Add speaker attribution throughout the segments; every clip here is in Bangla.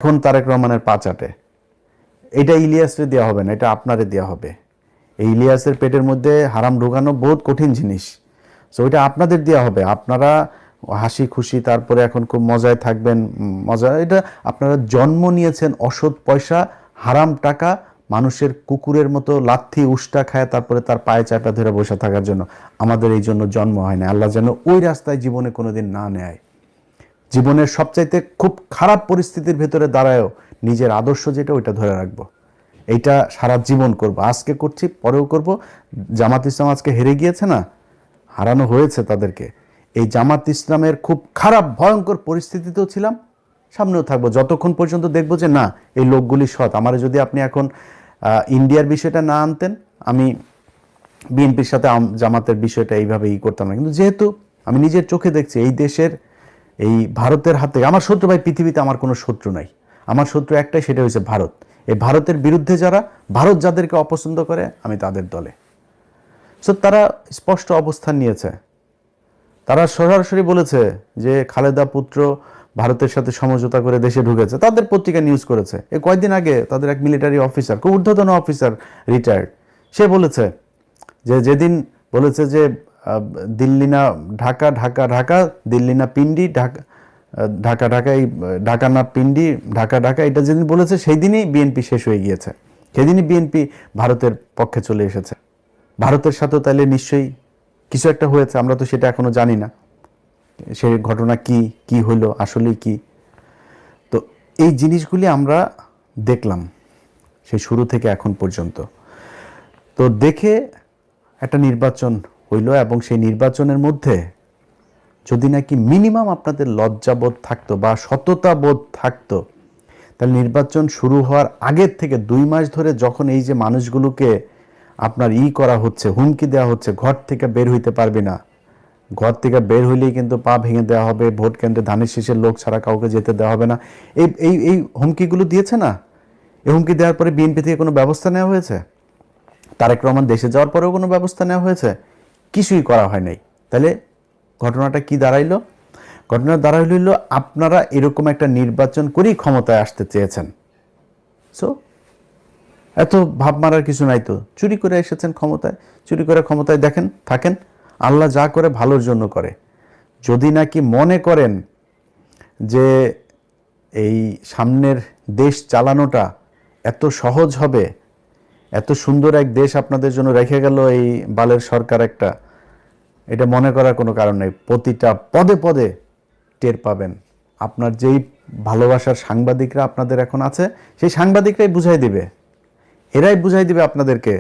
Speaker 1: এখন তারেক রহমানের পা চাটে। এটা ইলিয়াসরে দেওয়া হবে না, এটা আপনারে দেওয়া হবে। এই ইলিয়াসের পেটের মধ্যে হারাম ঢোকানো বহুত কঠিন জিনিস। সো ওইটা আপনাদের দেওয়া হবে। আপনারা হাসি খুশি তারপরে এখন খুব মজায় থাকবেন। মজা এটা আপনারা জন্ম নিয়েছেন অসৎ পয়সা, হারাম টাকা, মানুষের কুকুরের মতো লাথি উষ্টা খায় তারপরে তার পায়ে চাপা ধরে বসে থাকার জন্য। আমাদের এই জন্য জন্ম হয় না। আল্লাহ যেন ওই রাস্তায় জীবনে কোনোদিন না নেয়। জীবনের সবচাইতে খুব খারাপ পরিস্থিতির ভেতরে দাঁড়ায়ও নিজের আদর্শ যেটা ওইটা ধরে রাখবো। এইটা সারা জীবন করব। আজকে করছি, পরেও করব। জামাত ইসলাম আজকে হেরে গিয়েছে না, হারানো হয়েছে তাদেরকে। এই জামাত ইসলামের খুব খারাপ ভয়ঙ্কর পরিস্থিতিতেও ছিলাম, সামনেও থাকবো যতক্ষণ পর্যন্ত দেখবো যে না এই লোকগুলি সৎ। আমার যদি আপনি এখন ইন্ডিয়ার বিষয়টা না আনতেন, আমি বিএনপির সাথে জামাতের বিষয়টা এইভাবে করতাম না। কিন্তু যেহেতু আমি নিজের চোখে দেখছি এই দেশের, এই ভারতের হাতে আমার শত্রু, ভাই পৃথিবীতে আমার কোনো শত্রু নাই। আমার শত্রু একটাই, সেটা হচ্ছে ভারত। এই ভারতের বিরুদ্ধে যারা, ভারত যাদেরকে অপছন্দ করে, আমি তাদের দলে। সো তারা স্পষ্ট অবস্থান নিয়েছে। তারা সরাসরি বলেছে যে খালেদা পুত্র ভারতের সাথে সমঝোতা করে দেশে ঢুকেছে। তাদের পত্রিকা নিউজ করেছে। এই কয়েকদিন আগে তাদের এক মিলিটারি অফিসার, খুব ঊর্ধ্বতন অফিসার, রিটায়ার্ড, সে বলেছে যে যেদিন বলেছে যে দিল্লি না ঢাকা, ঢাকা ঢাকা, দিল্লি না পিন্ডি, ঢাকা ঢাকা ঢাকা, এই ঢাকা না পিন্ডি, ঢাকা ঢাকা, এটা যেদিন বলেছে সেই দিনই বিএনপি শেষ হয়ে গিয়েছে। সেদিনই বিএনপি ভারতের পক্ষে চলে এসেছে। ভারতের সাথেও তাইলে নিশ্চয়ই কিছু একটা হয়েছে, আমরা তো সেটা এখনো জানি না। সেই ঘটনা কি কি হইলো, আসলেই কি। তো এই জিনিসগুলি আমরা দেখলাম সেই শুরু থেকে এখন পর্যন্ত। তো দেখে একটা নির্বাচন হইল, এবং সেই নির্বাচনের মধ্যে যদি নাকি মিনিমাম আপনাদের লজ্জাবোধ থাকতো বা সততাবোধ থাকতো, তাহলে নির্বাচন শুরু হওয়ার আগের থেকে 2 মাস ধরে যখন এই যে মানুষগুলোকে আপনার করা হচ্ছে, হুমকি দেওয়া হচ্ছে, ঘর থেকে বের হইতে পারবে না, ঘর থেকে বের হইলেই কিন্তু পা ভেঙে দেওয়া হবে, ভোট কেন্দ্রে ধানের শীষের লোক ছাড়া কাউকে যেতে দেওয়া হবে না, এই এই এই হুমকিগুলো দিয়েছে না। এই হুমকি দেওয়ার পরে বিএনপি থেকে কোনো ব্যবস্থা নেওয়া হয়েছে? তারেক রহমান দেশে যাওয়ার পরেও কোনো ব্যবস্থা নেওয়া হয়েছে? কিছুই করা হয় নাই। তাহলে ঘটনাটা কি দাঁড়াইলো? ঘটনা দাঁড়াইল আপনারা এরকম একটা নির্বাচন করেই ক্ষমতায় আসতে চেয়েছেন। সো এত ভাব মারার কিছু নাই তো। চুরি করে এসেছেন ক্ষমতায়, চুরি করে ক্ষমতায় দেখেন থাকেন। আল্লাহ যা করে ভালোর জন্য করে। যদি নাকি মনে করেন যে এই সামনের দেশ চালানোটা এত সহজ হবে, এত সুন্দর এক দেশ আপনাদের জন্য রেখে গেল এই বালের সরকার একটা, এটা মনে করার কোনো কারণ নেই। প্রতিটা পদে পদে টের পাবেন। আপনার যেই ভালোবাসার সাংবাদিকরা আপনাদের এখন আছে, সেই সাংবাদিকরাই বুঝাই দিবে, এরাই বুঝাই দিবে আপনাদেরকে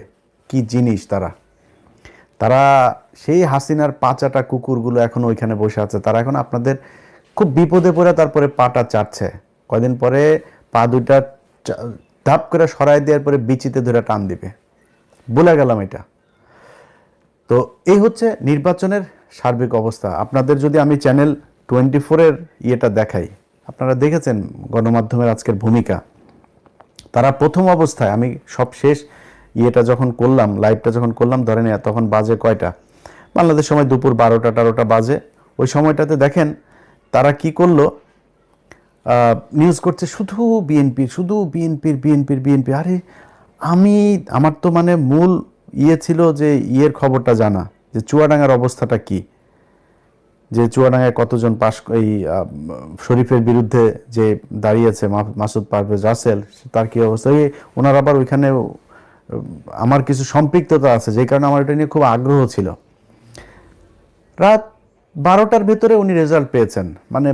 Speaker 1: কি জিনিস তারা। তারা সেই হাসিনার পাচাটা কুকুরগুলো এখন ওইখানে বসে আছে। তারা এখন আপনাদের খুব বিপদে পড়ে তারপরে পাটা চাটছে। কয়দিন পরে পা দুইটা ধাপ করে সরাই দেওয়ার পরে বিচিতে ধরে টান দিবে। বলে গেলাম এটা। তো এই হচ্ছে নির্বাচনের সার্বিক অবস্থা। আপনাদের যদি আমি চ্যানেল 24-এর ইয়েটা দেখাই, আপনারা দেখেছেন গণমাধ্যমের আজকের ভূমিকা। তারা প্রথম অবস্থায়, আমি সব শেষ ইয়েটা যখন করলাম, লাইভটা যখন করলাম, ধরেন তখন বাজে কয়টা, বাংলাদেশ সময় দুপুর 12টা বাজে। ওই সময়টাতে দেখেন তারা কি করলো, নিউজ করছে শুধু বিএনপির, শুধু বিএনপির বিএনপির বিএনপি। আরে আমার তো মানে মূল ছিল যে খবরটা জানা, যে চুয়াডাঙ্গার অবস্থাটা কি, যে চুয়াডাঙ্গায় কতজন এই শরীফের বিরুদ্ধে যে দাঁড়িয়েছে মাসুদ পারভেজ রাসেল, তার কি অবস্থা। ওনার আবার ওইখানে আমার কিছু সম্পৃক্ততা আছে, যে কারণে আমার এটা নিয়ে খুব আগ্রহ ছিল। রাত 12টার ভেতরে উনি রেজাল্ট পেয়েছেন। মানে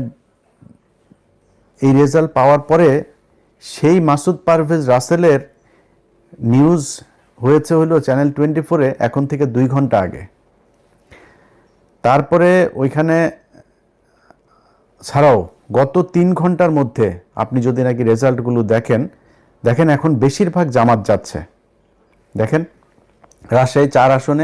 Speaker 1: এই রেজাল্ট পাওয়ার পরে সেই মাসুদ পারভেজ রাসেলের নিউজ হয়েছে হলো চ্যানেল 24-এ এখন থেকে 2 ঘন্টা আগে। তারপরে ওইখানে ছাড়াও গত 3 ঘন্টার মধ্যে আপনি যদি নাকি রেজাল্টগুলো দেখেন এখন বেশিরভাগ জামাত যাচ্ছে। দেখেন রাজশাহী 4 আসনে